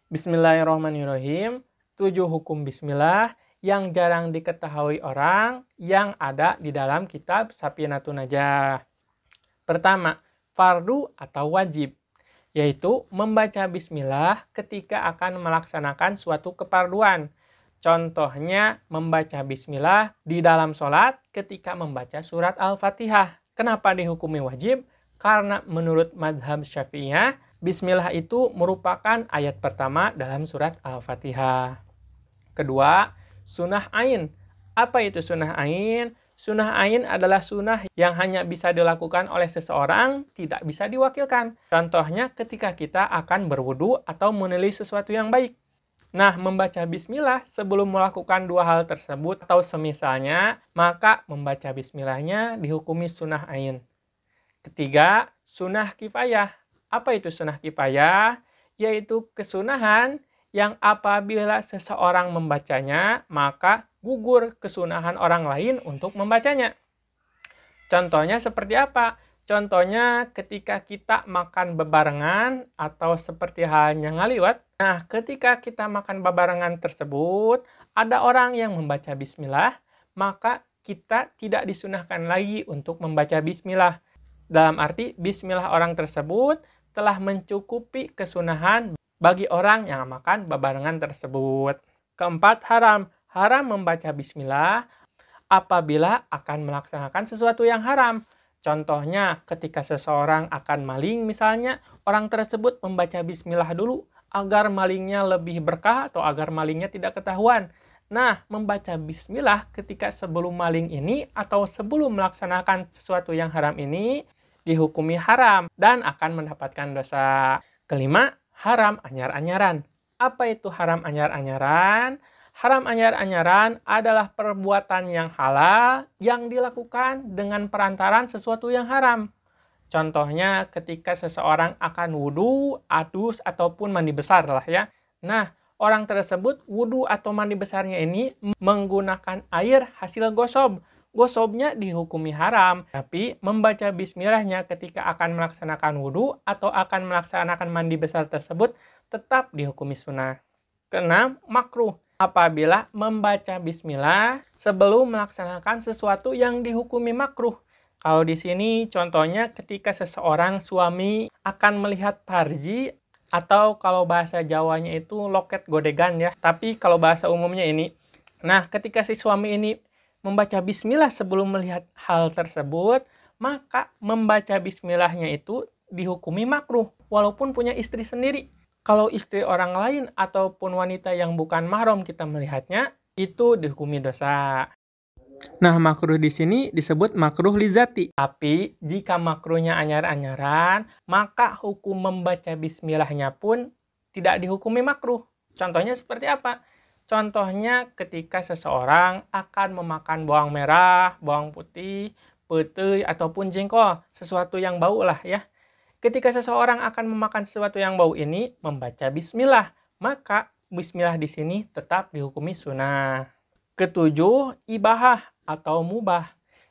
Bismillahirrahmanirrahim. 7 hukum bismillah yang jarang diketahui orang yang ada di dalam kitab Safinatun Najah. Pertama, fardu atau wajib, yaitu membaca bismillah ketika akan melaksanakan suatu keparduan. Contohnya membaca bismillah di dalam sholat ketika membaca surat Al-Fatihah. Kenapa dihukumi wajib? Karena menurut madhab Syafi'iyah, bismillah itu merupakan ayat pertama dalam surat Al-Fatihah. Kedua, sunnah ain. Apa itu sunnah ain? Sunnah ain adalah sunnah yang hanya bisa dilakukan oleh seseorang, tidak bisa diwakilkan. Contohnya ketika kita akan berwudu atau menulis sesuatu yang baik. Nah, membaca bismillah sebelum melakukan dua hal tersebut atau semisalnya, maka membaca bismillahnya dihukumi sunnah ain. Ketiga, sunnah kifayah. Apa itu sunnah kifayah? Yaitu kesunahan yang apabila seseorang membacanya, maka gugur kesunahan orang lain untuk membacanya. Contohnya seperti apa? Contohnya ketika kita makan bebarengan atau seperti halnya ngaliwat. Nah, ketika kita makan bebarengan tersebut, ada orang yang membaca bismillah, maka kita tidak disunahkan lagi untuk membaca bismillah. Dalam arti, bismillah orang tersebut telah mencukupi kesunahan bagi orang yang makan bebarengan tersebut. Keempat, haram. Haram membaca bismillah apabila akan melaksanakan sesuatu yang haram. Contohnya, ketika seseorang akan maling misalnya, orang tersebut membaca bismillah dulu agar malingnya lebih berkah atau agar malingnya tidak ketahuan. Nah, membaca bismillah ketika sebelum maling ini atau sebelum melaksanakan sesuatu yang haram ini dihukumi haram dan akan mendapatkan dosa. Kelima, haram anyar-anyaran. Apa itu haram anyar-anyaran? Haram anyar-anyaran adalah perbuatan yang halal yang dilakukan dengan perantaran sesuatu yang haram. Contohnya ketika seseorang akan wudhu, adus, ataupun mandi besar lah ya. Nah, orang tersebut wudhu atau mandi besarnya ini menggunakan air hasil gosob. Gosobnya dihukumi haram, tapi membaca bismillahnya ketika akan melaksanakan wudhu atau akan melaksanakan mandi besar tersebut tetap dihukumi sunnah. Keenam, makruh. Apabila membaca bismillah sebelum melaksanakan sesuatu yang dihukumi makruh. Kalau di sini contohnya ketika seseorang suami akan melihat parji atau kalau bahasa Jawanya itu loket godegan ya. Tapi kalau bahasa umumnya ini, nah ketika si suami ini membaca bismillah sebelum melihat hal tersebut, maka membaca bismillahnya itu dihukumi makruh walaupun punya istri sendiri. Kalau istri orang lain ataupun wanita yang bukan mahram kita melihatnya, itu dihukumi dosa. Nah, makruh di sini disebut makruh lizati. Tapi jika makruhnya anyar-anyaran, maka hukum membaca bismillahnya pun tidak dihukumi makruh. Contohnya seperti apa? Contohnya ketika seseorang akan memakan bawang merah, bawang putih, peuteui, ataupun jengkol, sesuatu yang bau lah ya. Ketika seseorang akan memakan sesuatu yang bau ini, membaca bismillah, maka bismillah di sini tetap dihukumi sunnah. Ketujuh, ibahah atau mubah,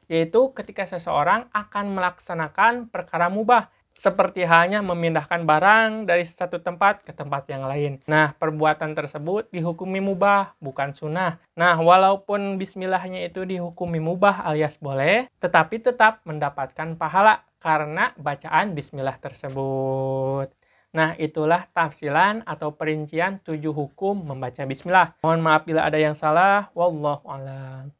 yaitu ketika seseorang akan melaksanakan perkara mubah, seperti halnya memindahkan barang dari satu tempat ke tempat yang lain. Nah, perbuatan tersebut dihukumi mubah, bukan sunnah. Nah, walaupun bismillahnya itu dihukumi mubah alias boleh, tetapi tetap mendapatkan pahala karena bacaan bismillah tersebut. Nah, itulah tafsilan atau perincian 7 hukum membaca bismillah. Mohon maaf bila ada yang salah. Wallahu a'lam.